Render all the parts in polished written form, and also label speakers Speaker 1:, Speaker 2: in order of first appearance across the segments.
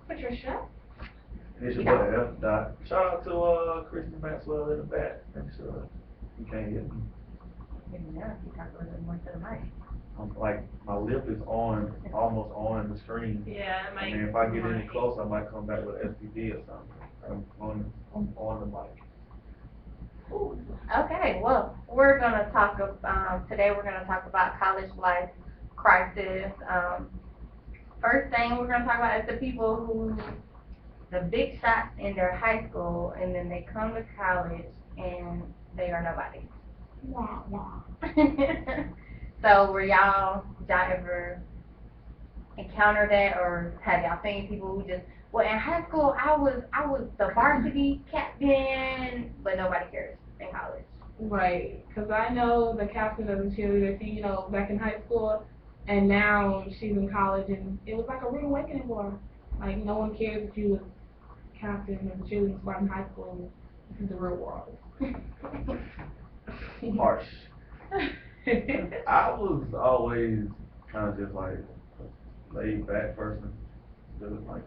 Speaker 1: Patricia.
Speaker 2: And it's your boy F. Dot. Shout out to Christian Maxwell in the back. Make sure you can't hear me.
Speaker 3: Maybe now you talk a little bit more to the mic.
Speaker 2: Like my lip is on, almost on the screen.
Speaker 1: Yeah, it might.
Speaker 2: I mean, if I get any closer, I might come back with STD or something. I'm on the mic.
Speaker 3: Okay, well, we're gonna talk today we're gonna talk about college life crisis. First thing we're gonna talk about is the people who, the big shots in their high school, and then they come to college and they are nobody. Yeah. So did y'all ever encounter that, or have y'all seen people who just, well, in high school I was the varsity captain, but nobody cares in college.
Speaker 1: Right, because I know the captain of the cheerleader team, you know, back in high school, and now she's in college, and it was like a rude awakening for her. Like, no one cares if you was captain of the cheerleading squad in high school. This is the real world.
Speaker 2: Harsh. I was always kind of just like a laid back person, just like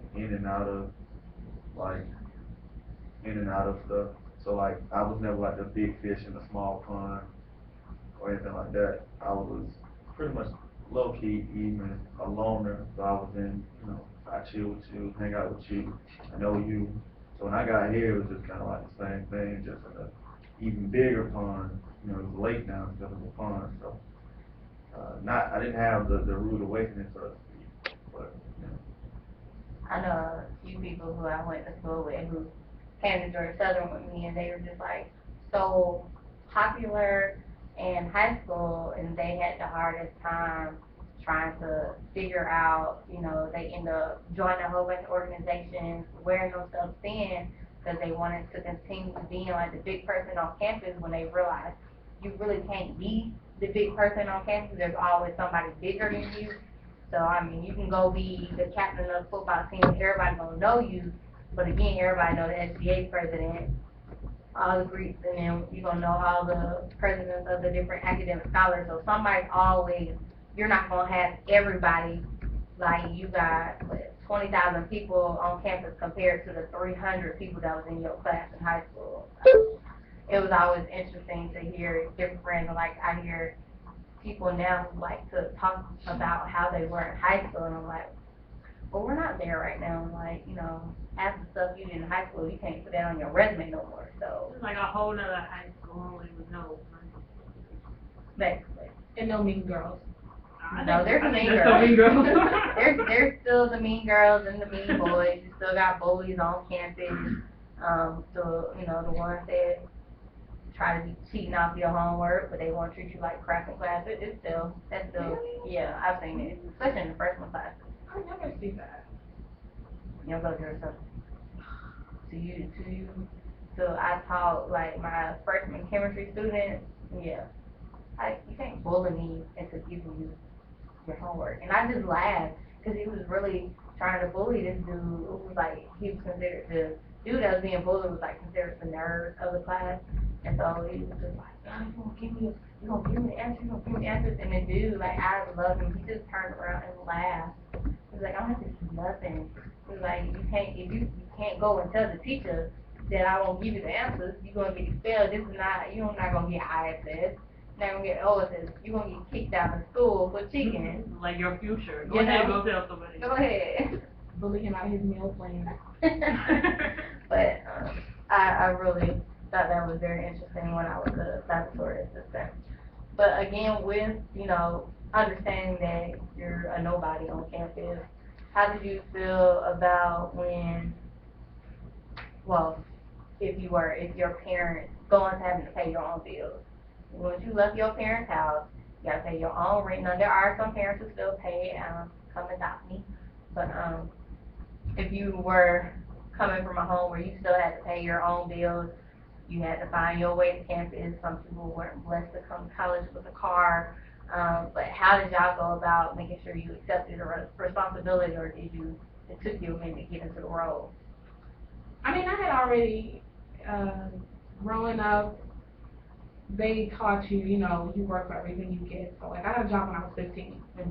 Speaker 2: like in and out of stuff. So like I was never like the big fish in a small pond or anything like that. I was pretty much low key, even a loner. So I was in, I chill with you, hang out with you, I know you. So when I got here, it was just kind of like the same thing, just in an even bigger pond. It was lake now instead of a pond. So I didn't have the rude awakening, so to speak. But
Speaker 3: I know a few people who I went to school with who came to Georgia Southern with me, and they were just like so popular in high school, and they had the hardest time trying to figure out, they end up joining a whole bunch of organizations, wearing themselves thin, because they wanted to continue being like the big person on campus when they realized you really can't be the big person on campus. There's always somebody bigger than you. So, I mean, you can go be the captain of the football team, everybody gonna know you, but again, everybody know the SBA president, all the Greeks, and then you're gonna know all the presidents of the different academic scholars. So somebody's always, you're not gonna have everybody, like you got 20,000 people on campus compared to the 300 people that was in your class in high school. It was always interesting to hear different friends, and like I hear people now who like to talk about how they were in high school, and I'm like, well, we're not there right now. Like, half the stuff you did in high school, you can't put that on your resume no more. So
Speaker 4: it's like a whole nother high school with no.
Speaker 3: basically.
Speaker 1: And no mean girls.
Speaker 3: No, there's the mean girls. there's still the mean girls and the mean boys. You still got bullies on campus. The ones that try to be cheating off your homework, but they won't treat you like crap in class. That's still, yeah, I've seen it, especially in the freshman classes.
Speaker 1: I never see that.
Speaker 3: You don't go to yourself. To you. So I taught like my freshman chemistry students, yeah. You can't bully me into giving you your homework. And I just laughed because he was really trying to bully this dude who was like, he was considered, the dude that was being bullied was like considered the nerd of the class. And so he was just like, oh, you gonna give me the answers, and the dude, like, I love him, he just turned around and laughed. He was like, I don't have to do nothing. He was like, if you can't go and tell the teacher that I won't give you the answers, you're gonna get expelled. You're not gonna get ISS. You're not gonna get OSS. You're gonna get kicked out of school for cheating.
Speaker 4: Like your future. Go ahead, go tell somebody.
Speaker 3: Go ahead.
Speaker 1: Bully him out of his meal plan.
Speaker 3: But I really thought that was very interesting when I was a laboratory assistant. But again, with, understanding that you're a nobody on campus, how did you feel about when, if your parents going to having to pay your own bills? Once you left your parents' house, you gotta pay your own rent. Now, there are some parents who still pay it, come adopt me. But if you were coming from a home where you still had to pay your own bills, you had to find your way to campus. Some people weren't blessed to come to college with a car. But how did y'all go about making sure you accepted the responsibility, or it took you a minute to get into the role?
Speaker 1: I mean, I had already, growing up, they taught you, you work for everything you get. So, like, I got a job when I was 15.
Speaker 3: Mm-hmm.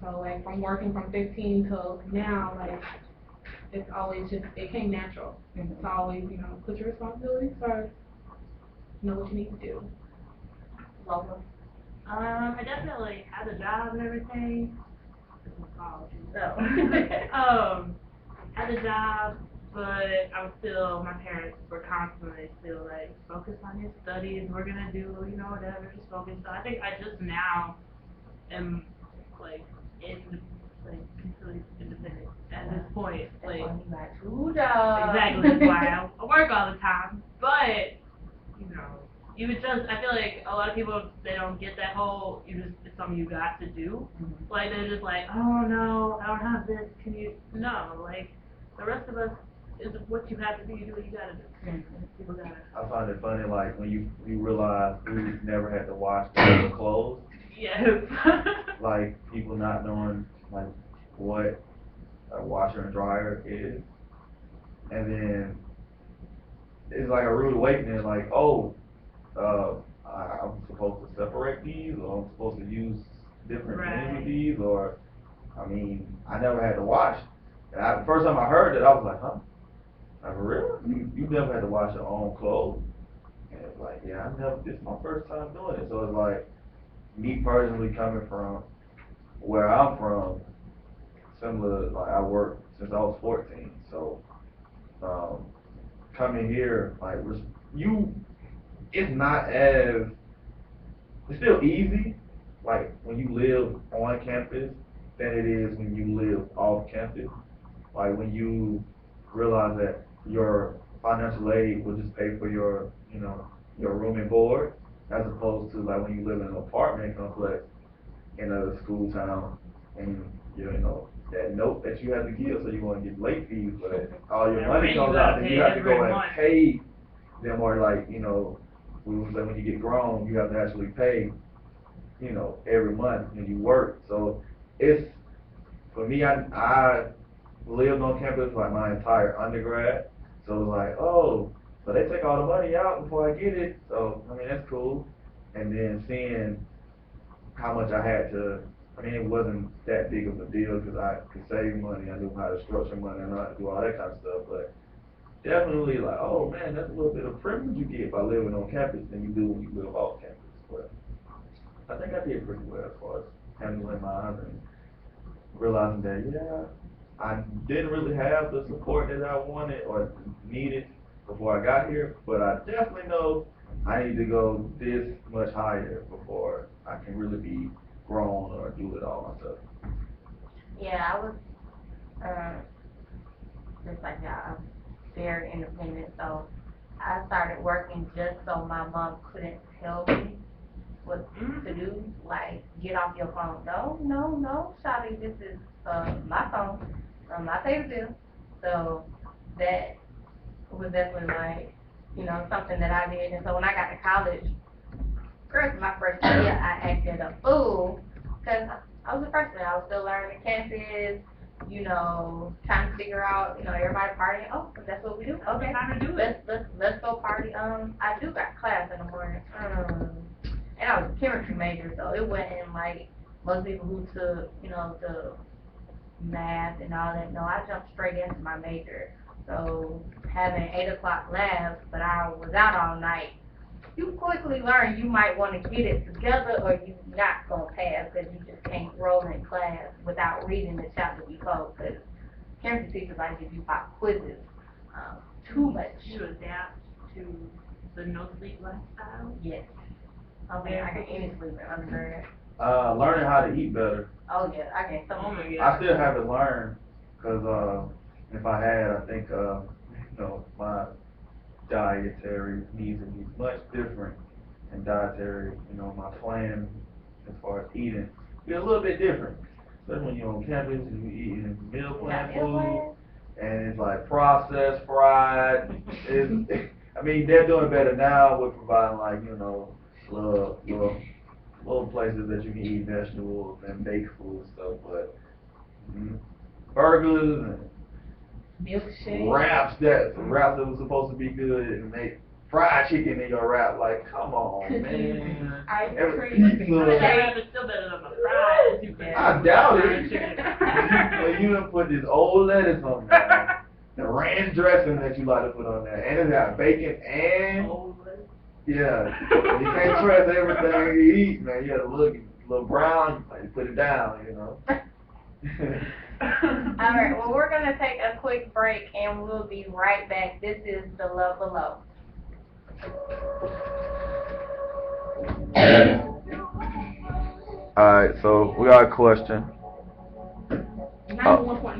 Speaker 1: So, like, from working from 15 till now, like, it's always just, it came natural.
Speaker 3: Mhm.
Speaker 1: It's always, you know, put your responsibilities first, know what you need to do.
Speaker 3: Lola?
Speaker 4: I definitely had a job and everything. It's my college,
Speaker 3: No.
Speaker 4: had a job, but I was still, my parents were constantly still like, focus on your studies, we're gonna do, you know, whatever, just focus. So I think I just now am like completely independent at this point.
Speaker 3: That's
Speaker 4: Like,
Speaker 3: why you got 2 jobs.
Speaker 4: exactly, that's why I work all the time. But, you know, you would just, I feel like a lot of people, they don't get that whole, it's something you got to do.
Speaker 3: Mhm.
Speaker 4: Like, they're just like, oh no, I don't have this, can you, no, like, the rest of us, is what you have to do, you do what you gotta do.
Speaker 3: Mhm.
Speaker 4: People gotta.
Speaker 2: I find it funny, like, when you realize we never had to wash their clothes,
Speaker 4: Yes.
Speaker 2: like, people not knowing, like, what a washer and dryer is. And then, it's like a rude awakening, like, oh, I'm supposed to separate these, or I'm supposed to use different things with
Speaker 4: Right.
Speaker 2: these, or, I mean, I never had to wash. And the first time I heard it, I was like, huh? Like, for real? You never had to wash your own clothes? And it's like, yeah, this is my first time doing it. So it's like, me personally coming from where I'm from, similar, like, I worked since I was 14, so, coming here, like, it's not as, it's still easy, like, when you live on campus, than it is when you live off campus. Like, when you realize that your financial aid will just pay for your, you know, your room and board, as opposed to, like, when you live in an apartment complex in a school town, and, you know, that note that you have to give, so you're gonna get late fees, but all your
Speaker 4: That
Speaker 2: money
Speaker 4: rent you
Speaker 2: comes
Speaker 4: gotta
Speaker 2: out, and
Speaker 4: pay
Speaker 2: you have to go
Speaker 4: every
Speaker 2: and
Speaker 4: month.
Speaker 2: pay them, or like, you know, when you get grown, you have to actually pay, you know, every month when you work. So it's, for me, I lived on campus like my entire undergrad, so it's like, oh, so they take all the money out before I get it, so, I mean, that's cool. And then seeing how much I had to, I mean, it wasn't that big of a deal, because I could save money, I knew how to structure money, and how to do all that kind of stuff, but definitely like, oh man, that's a little bit of privilege you get by living on campus than you do when you live off campus. But I think I did pretty well as far as handling mine and realizing that, yeah, I didn't really have the support that I wanted or needed before I got here, but I definitely know I need to go this much higher before I can really be grown or do it all myself.
Speaker 3: Yeah, I was, just like y'all, I'm very independent, so I started working just so my mom couldn't tell me what to do, like, get off your phone. No, Shawty, this is, my phone, my favorite bill. So, that was definitely like, you know, something that I did, and so when I got to college, first, my freshman year, I acted a fool, cause I was a freshman, I was still learning the campus, you know, trying to figure out, you know, everybody partying, oh, that's what we do, okay.
Speaker 4: Time to do it.
Speaker 3: Let's go party, I do got class in the morning, and I was a chemistry major, so it wasn't like most people who took, you know, the math and all that, no, I jumped straight into my major, so having 8 o'clock labs, but I was out all night, you quickly learn you might want to get it together or you not gonna pass, because you just can't roll in class without reading the chapter before, because chemistry teachers like if you pop quizzes, too much.
Speaker 4: You adapt to the no sleep lifestyle.
Speaker 3: Yes. I mean, I can any sleep in undergrad.
Speaker 2: Learning how to eat better.
Speaker 3: Oh, yeah, I can.
Speaker 4: Oh my God.
Speaker 2: I still haven't learned, because if I had, I think, you know, my dietary needs would be much different, and dietary, you know, my plan as far as eating be a little bit different, especially when you're on campus and you're eating meal plan
Speaker 3: Got meal
Speaker 2: food, and it's like processed, fried. I mean, they're doing better now with providing, like, you know, little places that you can eat vegetables and baked food and stuff, but burgers and
Speaker 1: Milkshake.
Speaker 2: wraps that was supposed to be good, and they fried chicken in your wrap. Like, come on, man.
Speaker 1: Ice
Speaker 2: Every
Speaker 1: cream.
Speaker 2: pizza.
Speaker 4: That wrap is still better than my fries.
Speaker 2: I doubt it.
Speaker 4: Fried chicken.
Speaker 2: Well, you done put this old lettuce on there. dressing that you like to put on there, and it's got bacon and yeah. You can't trust everything you eat, man. You gotta look a little brown, you put it down, you know.
Speaker 3: Alright, well, we're gonna take a quick break and we'll be right back. This is The Love Below.
Speaker 2: Alright, so we got a question.
Speaker 1: 91.5.